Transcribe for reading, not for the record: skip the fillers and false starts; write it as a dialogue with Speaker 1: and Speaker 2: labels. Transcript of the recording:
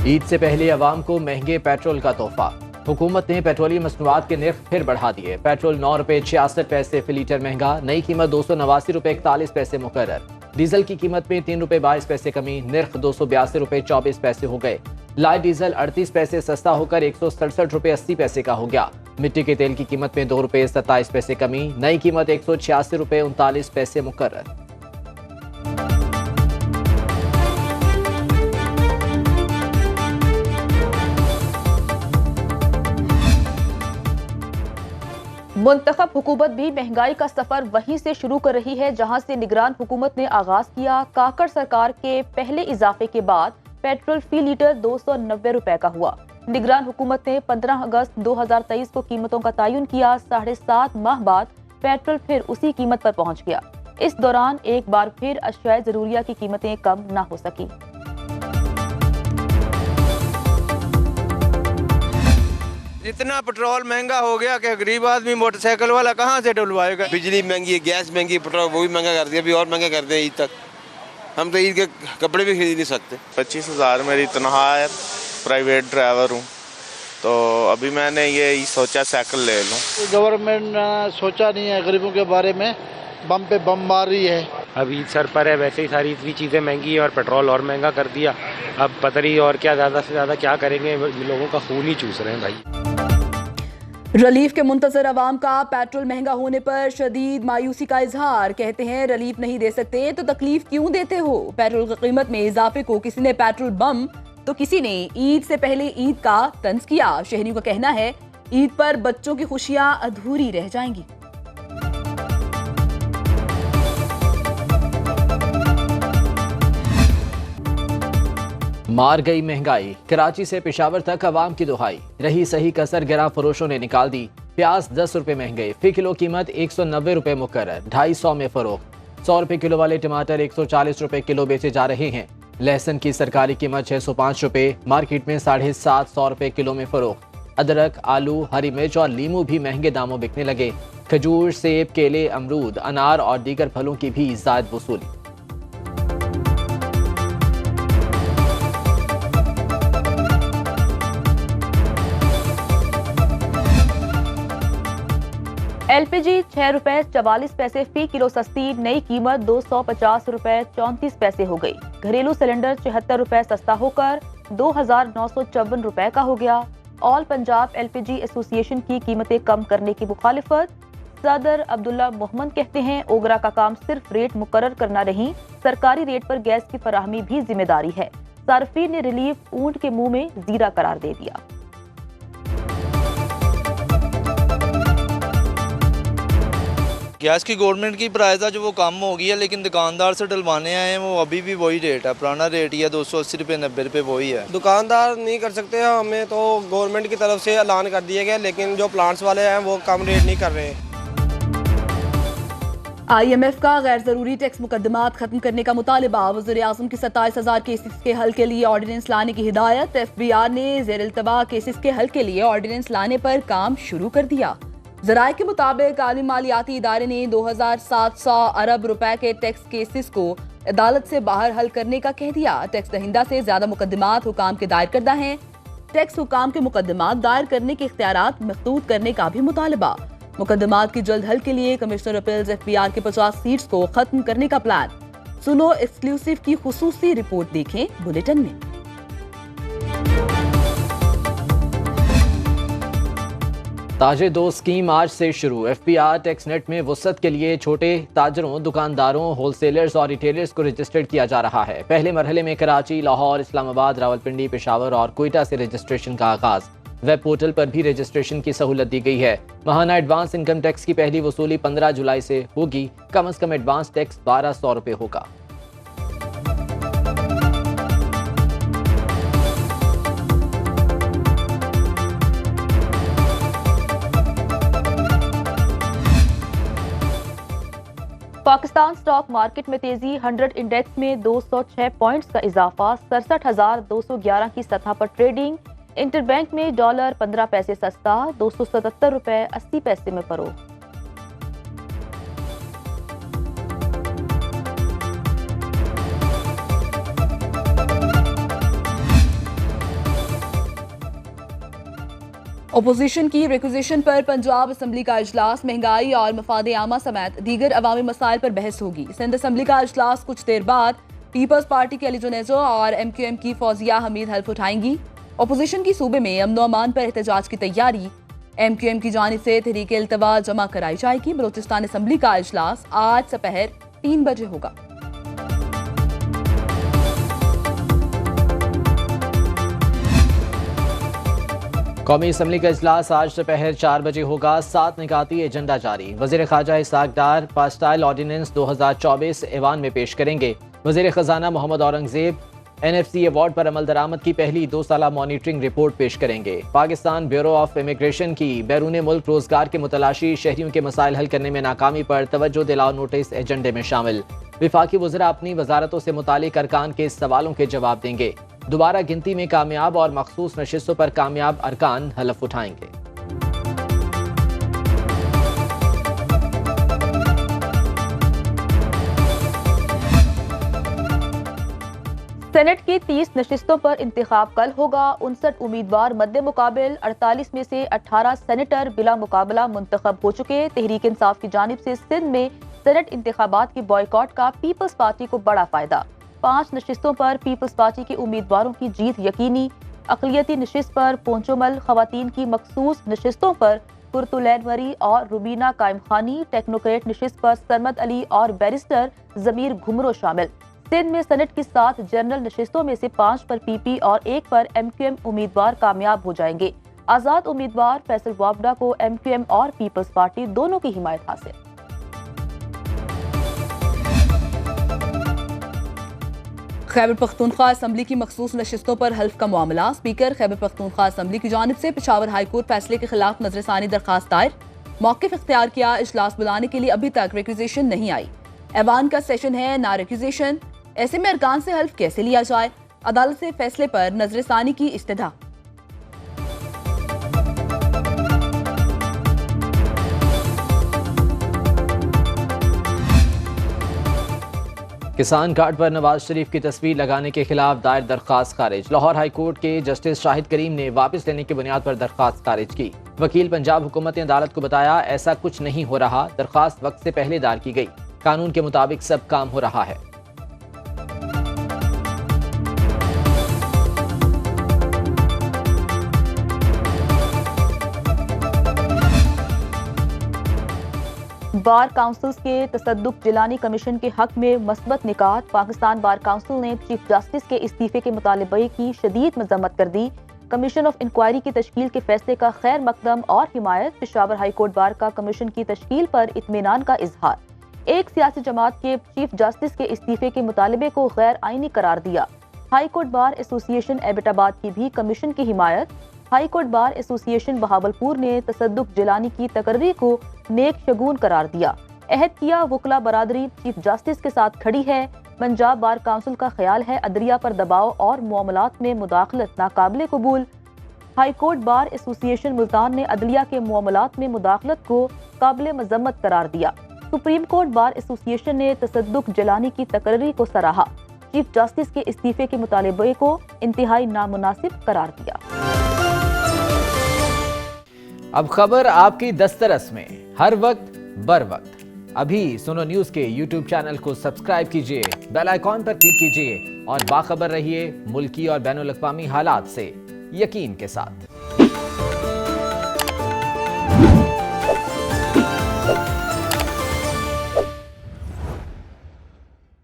Speaker 1: ईद से पहले अवाम को महंगे पेट्रोल का तोहफा। हुकूमत ने पेट्रोलियम मसनूआत के निर्ख फिर बढ़ा दिए। पेट्रोल 9 रुपए 66 पैसे फी लीटर महंगा, नई कीमत 289 रुपए 41 पैसे मुकर्रर। डीजल की कीमत में 3 रुपए 22 पैसे कमी, निर्ख 282 रुपए 24 पैसे हो गए। लाइट डीजल 38 पैसे सस्ता होकर 167 रुपए 80 पैसे का हो गया। मिट्टी के तेल की कीमत में 2 रुपए 27 पैसे कमी, नई कीमत 186 रुपए 39 पैसे मुकर्रर।
Speaker 2: मुंतखब हुकूमत भी महंगाई का सफर वहीं से शुरू कर रही है जहां से निगरान हुकूमत ने आगाज किया। काकड़ सरकार के पहले इजाफे के बाद पेट्रोल फी लीटर 290 रुपए का हुआ। निगरान हुकूमत ने 15 अगस्त 2023 को कीमतों का तयन किया। 7.5 माह बाद पेट्रोल फिर उसी कीमत पर पहुंच गया। इस दौरान एक बार फिर अशियाए जरूरिया की कीमतें कम न हो सकी।
Speaker 3: इतना पेट्रोल महंगा हो गया कि गरीब आदमी मोटरसाइकिल वाला कहाँ से डलवाएगा।
Speaker 4: बिजली महंगी है, गैस महंगी, पेट्रोल वो भी महंगा कर दिया, अभी और महंगा कर दिया ईद तक। हम तो ईद के कपड़े भी खरीद नहीं सकते।
Speaker 5: 25,000 मेरी तनख्वाह है, प्राइवेट ड्राइवर हूँ, तो अभी मैंने ये सोचा साइकिल ले लूँ।
Speaker 6: गवर्नमेंट ने सोचा नहीं है गरीबों के बारे में, बम पे बम मार रही है।
Speaker 7: अब ईद सर पर है, वैसे ही सारी इतनी चीज़ें महंगी है और पेट्रोल और महंगा कर दिया। अब पता नहीं और क्या ज़्यादा से ज़्यादा क्या करेंगे, लोगों का खून ही चूस रहे हैं भाई।
Speaker 8: रिलीफ के मुंतजर अवाम का पेट्रोल महंगा होने पर शदीद मायूसी का इजहार। कहते हैं रिलीफ नहीं दे सकते तो तकलीफ क्यों देते हो। पेट्रोल की कीमत में इजाफे को किसी ने पेट्रोल बम तो किसी ने ईद से पहले ईद का तंज किया। शहरियों का कहना है ईद पर बच्चों की खुशियां अधूरी रह जाएंगी।
Speaker 1: मार गई महंगाई, कराची से पेशावर तक अवाम की दुहाई। रही सही कसर गिरा फरोशों ने निकाल दी। प्याज 10 रुपए महंगे, फी किलो कीमत 190 रुपए मुकर्रर, 250 में फरोख्त। 100 रुपए किलो वाले टमाटर 140 रुपए किलो बेचे जा रहे हैं। लहसुन की सरकारी कीमत 605 रुपए, मार्केट में 750 रुपए किलो में फरोख्त। अदरक, आलू, हरी मिर्च और लीमू भी महंगे दामों बिकने लगे। खजूर, सेब, केले, अमरूद, अनार और दीगर फलों की भी ज़ायद वसूली।
Speaker 2: LPG 6 रुपए 44 पैसे फी किलो सस्ती, नई कीमत 250 रुपए 34 पैसे हो गई। घरेलू सिलेंडर 74 रुपए सस्ता होकर 2,954 रुपए का हो गया। ऑल पंजाब LPG एसोसिएशन की कीमतें कम करने की मुखालिफत। सदर अब्दुल्ला मोहम्मद कहते हैं ओगरा का काम सिर्फ रेट मुकर्रर करना नहीं, सरकारी रेट पर गैस की फराहमी भी जिम्मेदारी है। सार्फिन ने रिलीफ ऊंट के मुंह में जीरा करार दे दिया।
Speaker 3: गैस की गवर्नमेंट की प्राइस है जो वो कम हो गई है, लेकिन दुकानदार से डलवाने आए हैं वो अभी भी वही रेट है, पुराना रेट ही है, 280 रुपये 90 रुपये वही है।
Speaker 4: दुकानदार नहीं कर सकते, हमें तो गवर्नमेंट की तरफ से ऐलान कर दिया गया, लेकिन जो प्लांट्स वाले हैं वो कम रेट नहीं कर रहे हैं।
Speaker 8: IMF का गैर जरूरी टैक्स मुकदमात खत्म करने का मुतालिबा। वज़ीर-ए-आज़म की 27,000 केसेस के हल के लिए ऑर्डिनेंस लाने की हिदायत। FBR ने ज़ेर-इल्तवा केसेस के हल के लिए ऑर्डिनेंस लाने पर काम शुरू कर दिया। ज़राए के मुताबिक आलिम मालियाती इदारे ने 2,700 अरब रुपए के टैक्स केसेस को अदालत से बाहर हल करने का कह दिया। टैक्स दहिंदा से ज्यादा मुकदमात हुकाम के दायर करदा हैं। टैक्स हुकाम के मुकदमात दायर करने के इख्तियारात महदूद करने का भी मुतालिबा। मुकदमात की जल्द हल के लिए कमिश्नर अपील्स FBR के 50 सीट्स को खत्म करने का प्लान। सुनो एक्सक्लूसिव की खुसूसी रिपोर्ट देखें बुलेटिन में।
Speaker 1: ताजे दो स्कीम आज से शुरू। FBR टैक्स नेट में वसअत के लिए छोटे ताजरों, दुकानदारों, होलसेलर्स और रिटेलर्स को रजिस्टर्ड किया जा रहा है। पहले मरहले में कराची, लाहौर, इस्लामाबाद, रावलपिंडी, पेशावर और कोयटा से रजिस्ट्रेशन का आगाज। वेब पोर्टल पर भी रजिस्ट्रेशन की सहूलत दी गई है। माहाना एडवांस इनकम टैक्स की पहली वसूली 15 जुलाई से होगी। कम अज कम एडवांस टैक्स 1200 रुपये होगा।
Speaker 2: पाकिस्तान स्टॉक मार्केट में तेजी। 100 इंडेक्स में 206 पॉइंट्स का इजाफा। 67,211 की सतह पर ट्रेडिंग। इंटरबैंक में डॉलर 15 पैसे सस्ता, 277 रुपए 80 पैसे में फरोख्त।
Speaker 8: ओपोजिशन की रिक्विजिशन पर पंजाब असम्बली का इजलास, महंगाई और मफाद आमा समेत दीगर अवामी मसाइल पर बहस होगी। सिंध असम्बली का इजलास कुछ देर बाद पीपल्स पार्टी के अली जुनेजो और MQM की फौजिया हमीद हल्फ उठाएंगी। ओपोजिशन की सूबे में अमन अमान पर एहतजाज की तैयारी, MQM की जानिब से तहरीक इल्तवा जमा कराई जाएगी। बलोचिस्तान असम्बली का इजलास आज दोपहर 3 बजे होगा।
Speaker 1: कौमी असम्बली का इजलास आज दोपहर 4 बजे होगा। 7 निकाती एजेंडा जारी। वज़ीर ख़ारजा इसहाक डार पास्टाइल ऑर्डिनेंस 2024 ऐवान में पेश करेंगे। वज़ीर ख़जाना मोहम्मद औरंगज़ेब NFC अवार्ड पर अमल दरामद की पहली 2 साला मॉनिटरिंग रिपोर्ट पेश करेंगे। पाकिस्तान ब्यूरो ऑफ इमिग्रेशन की बैरून मुल्क रोजगार के मुतलाशी शहरियों के मसाइल हल करने में नाकामी पर तवज्जो दिलाओ नोटिस एजेंडे में शामिल। विफाकी वज़रा अपनी वजारतों से मुतालिक अरकान के सवालों के जवाब देंगे। दोबारा गिनती में कामयाब और मखसूस नशिस्तों पर कामयाब अरकान हलफ उठाएंगे।
Speaker 2: सेनेट की 30 नशिस्तों पर इंतखाब कल होगा। 59 उम्मीदवार मद्दे मुकाबिल 48 में से 18 सेनेटर बिला मुकाबला मुंतखब हो चुके। तहरीक इंसाफ की जानिब से सिंध में सेनेट इंतखाबात के बॉयकॉट का पीपल्स पार्टी को बड़ा फायदा। 5 नशिस्तों पर पीपल्स पार्टी के उम्मीदवारों की जीत यकीनी। अक़लियती नशिस्त पर पोंचोमल, खवातीन की मखसूस नशिस्तों पर कुर्तुलैन मरी और रुबीना कायम खानी, टेक्नोक्रेट नशिस्त पर सरमद अली और बैरिस्टर जमीर घुमरो शामिल। सिंध में सेनेट की 7 जनरल नशिस्तों में से 5 पर PP और 1 पर MQM उम्मीदवार कामयाब हो जाएंगे। आजाद उम्मीदवार फैसल वाबडा को MQM और पीपल्स पार्टी दोनों की हिमायत हासिल।
Speaker 8: खैबर पख्तूनख्वा असम्बली की मखसूस नशिस्तों पर हल्फ का मामला। स्पीकर खैबर पख्तूनख्वा असम्बली की जानिब से पेशावर हाईकोर्ट फैसले के खिलाफ नजरसानी दरखास्त दायर। मौक़िफ़ इख्तियार किया, इजलास बुलाने के लिए अभी तक रिक्विजिशन नहीं आई। ऐवान का सेशन है, ना रिक्विजिशन। ऐसे में अरकान से हल्फ कैसे लिया जाए? अदालत से फैसले पर नजरसानी की इस्तदा।
Speaker 1: किसान कार्ड पर नवाज शरीफ की तस्वीर लगाने के खिलाफ दायर दरखास्त खारिज। लाहौर हाई कोर्ट के जस्टिस शाहिद करीम ने वापस लेने की बुनियाद पर दरखास्त खारिज की। वकील पंजाब हुकूमत ने अदालत को बताया ऐसा कुछ नहीं हो रहा, दरखास्त वक्त से पहले दायर की गई, कानून के मुताबिक सब काम हो रहा है।
Speaker 2: बार काउंसिल्स के तसद्दुक जिलानी कमीशन के हक में मस्बत निकात। पाकिस्तान बार काउंसिल ने चीफ जस्टिस के इस्तीफे के मुतालबे की शदीद मजम्मत कर दी। कमीशन ऑफ इंक्वायरी की तश्कील के फैसले का खैर मकदम और हिमायत। पेशावर हाई कोर्ट बार का कमीशन की तश्कील पर इत्मीनान का इजहार। एक सियासी जमात के चीफ जस्टिस के इस्तीफे के मुतालबे को गैर आईनी करार दिया। High court bar association Abbottabad की भी कमीशन की हिमायत। High court bar association Bahawalpur ने तसद्दुक जिलानी की तकर्री को नेक शगुन करार दिया। अहद किया, वकला बरादरी चीफ जस्टिस के साथ खड़ी है। पंजाब बार काउंसिल का ख्याल है अदलिया पर दबाव और मामलात में मुदाखलत नाकाबिले कबूल। High court bar association Multan ने अदलिया के मामलात में मुदाखलत को काबिल मजम्मत करार दिया। सुप्रीम कोर्ट बार एसोसिएशन ने तसद्दुक जिलानी की तकर्री को सराहा। चीफ जस्टिस के इस्तीफे के मुतालबे को इंतहाई नामुनासिब करार दिया।
Speaker 1: अब खबर आपकी दस्तरस में, हर वक्त बर वक्त। अभी सुनो न्यूज के YouTube चैनल को सब्सक्राइब कीजिए, बेल आइकॉन पर क्लिक कीजिए और बाखबर रहिए मुल्की और बैनुल अक़वामी हालात से यकीन के साथ।